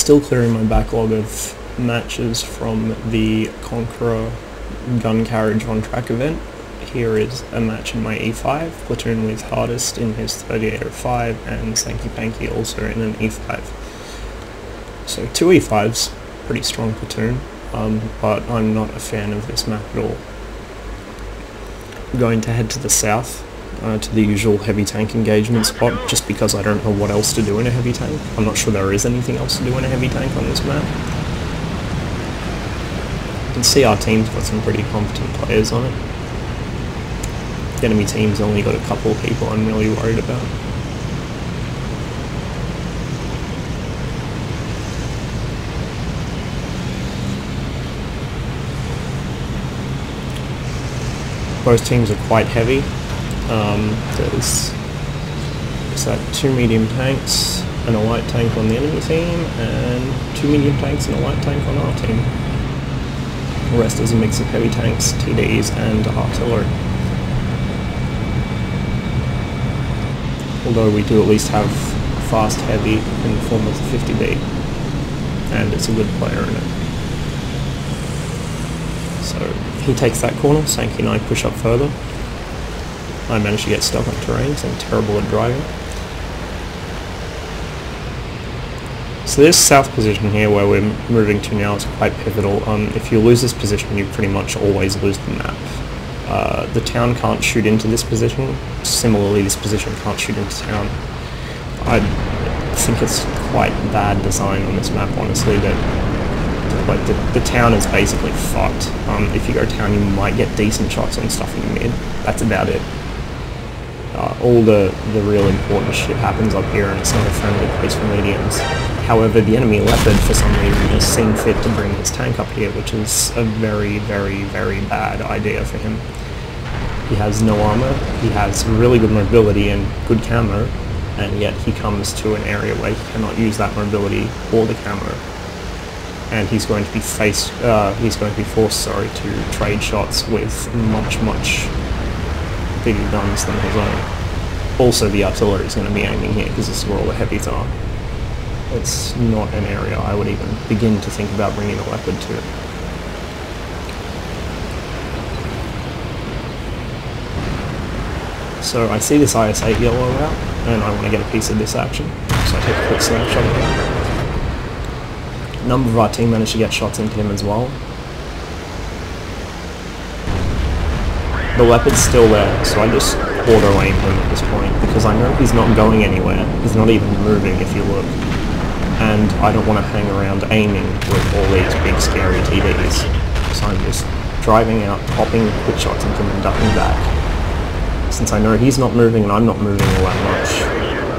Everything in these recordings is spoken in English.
still clearing my backlog of matches from the Conqueror gun carriage on track event. Here is a match in my E5, platoon with Hardest in his 3805 and Sanky Panky also in an E5. So 2 E5s, pretty strong platoon, but I'm not a fan of this map at all. I'm going to head to the south, to the usual heavy tank engagement spot, just because I don't know what else to do in a heavy tank. I'm not sure there is anything else to do in a heavy tank on this map. You can see our team's got some pretty competent players on it. The enemy team's only got a couple of people I'm really worried about. Both teams are quite heavy. There's that 2 medium tanks and a light tank on the enemy team, and 2 medium tanks and a light tank on our team. The rest is a mix of heavy tanks, TDs and artillery. Although we do at least have fast heavy in the form of the 50B, and it's a good player in it. So he takes that corner, Sankey and I push up further. I managed to get stuck on terrain, so I'm terrible at driving. So this south position here where we're moving to now is quite pivotal. If you lose this position, you pretty much always lose the map. The town can't shoot into this position. Similarly, this position can't shoot into town. I think it's quite bad design on this map, honestly, that like the town is basically fucked. If you go town, you might get decent shots on stuff in the mid. That's about it. All the real important shit happens up here, and it's not a friendly place for mediums. However, the enemy Leopard, for some reason, has seen fit to bring his tank up here, which is a very, very, very bad idea for him. He has no armor, he has really good mobility and good camo, and yet he comes to an area where he cannot use that mobility or the camo. And he's going to be forced, to trade shots with much, much bigger guns than his own. Also, the artillery is going to be aiming here because this is where all the heavies are. It's not an area I would even begin to think about bringing a Leopard to. So I see this IS-8 yellow out, and I want to get a piece of this action, so I take a quick snapshot of that. A number of our team managed to get shots into him as well. The Leopard's still there, so I just auto-aim him at this point, because I know he's not going anywhere. He's not even moving if you look. And I don't want to hang around aiming with all these big scary TDs. So I'm just driving out, popping quick shots into him and ducking back. Since I know he's not moving and I'm not moving all that much,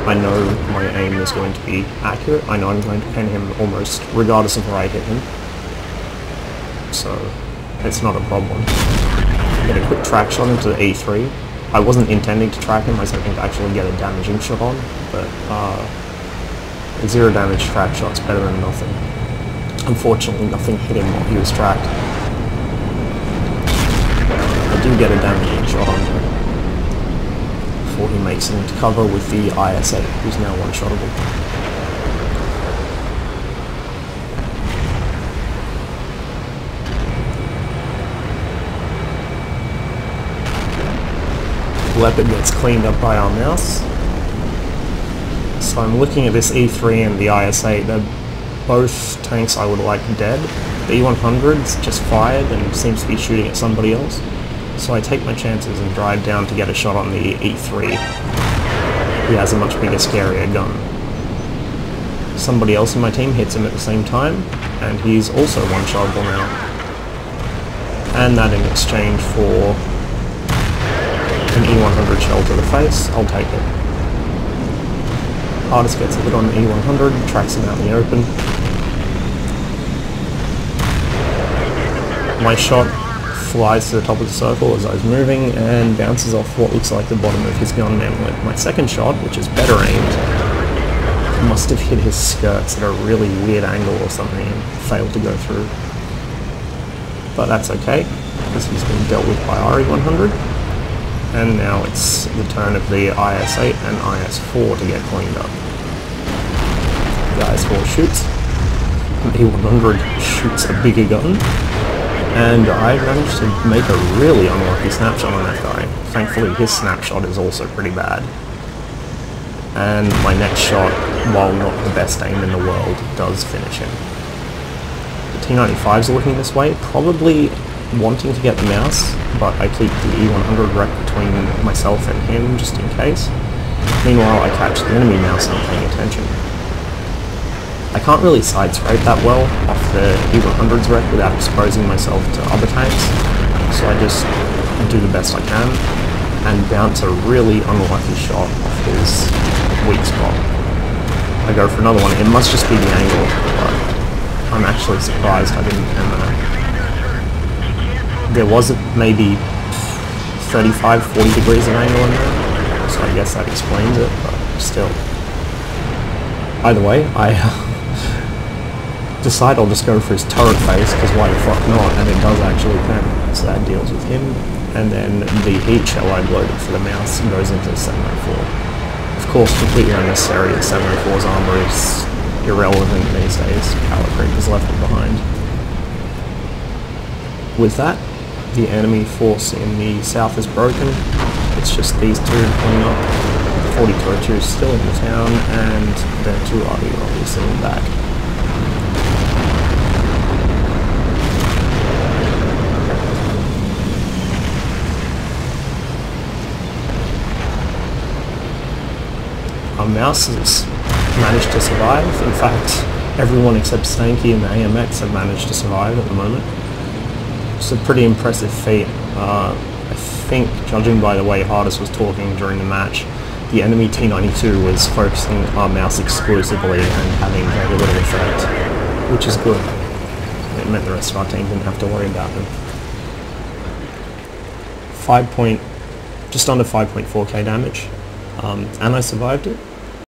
I know my aim is going to be accurate. I know I'm going to pin him almost regardless of where I hit him. So it's not a problem. Get a quick track shot into the E3. I wasn't intending to track him, I was hoping to actually get a damaging shot on, but a 0 damage track shot's better than nothing. Unfortunately, nothing hit him while he was tracked. I do get a damaging shot on him before he makes it into cover with the IS-8, who's now one-shottable. Leopard gets cleaned up by our mouse. So I'm looking at this E3 and the IS-8, they're both tanks I would like dead. The E100's just fired and seems to be shooting at somebody else. So I take my chances and drive down to get a shot on the E3. He has a much bigger, scarier gun. Somebody else in my team hits him at the same time, and he's also one-shottable now. And that in exchange for an E100 shell to the face, I'll take it. Hardest gets a hit on the E100, tracks him out in the open. My shot flies to the top of the circle as I was moving and bounces off what looks like the bottom of his gun manlet. My second shot, which is better aimed, must have hit his skirts at a really weird angle or something and failed to go through. But that's okay, because he's been dealt with by RE100. And now it's the turn of the IS-8 and IS-4 to get cleaned up. The IS-4 shoots, E100 shoots a bigger gun, and I managed to make a really unlucky snapshot on that guy. Thankfully his snapshot is also pretty bad. And my next shot, while not the best aim in the world, does finish him. The T95's looking this way, probably wanting to get the mouse, but I keep the E100 rep between myself and him just in case. Meanwhile, I catch the enemy mouse not paying attention. I can't really side scrape that well off the E100's rep without exposing myself to other tanks, so I just do the best I can and bounce a really unlucky shot off his weak spot. I go for another one. It must just be the angle, but I'm actually surprised I didn't end that. There was maybe 35-40 degrees of angle in there, so I guess that explains it, but still. Either way, I decide I'll just go for his turret face, because why the fuck not, and it does actually pen, so that deals with him. And then the heat shell I loaded for the mouse goes into the 704. Of course, completely unnecessary. The 704's armor is irrelevant these days. Power creep is left behind. With that, the enemy force in the south is broken. It's just these two pulling up. The 4202 is still in the town, and their two are obviously in the back. Our mouse has managed to survive. In fact, everyone except Stanky and the AMX have managed to survive at the moment. It's a pretty impressive feat. I think, judging by the way Hardest was talking during the match, the enemy T92 was focusing our mouse exclusively and having very little effect, which is good. It meant the rest of our team didn't have to worry about them. Just under 5.4k damage, and I survived it.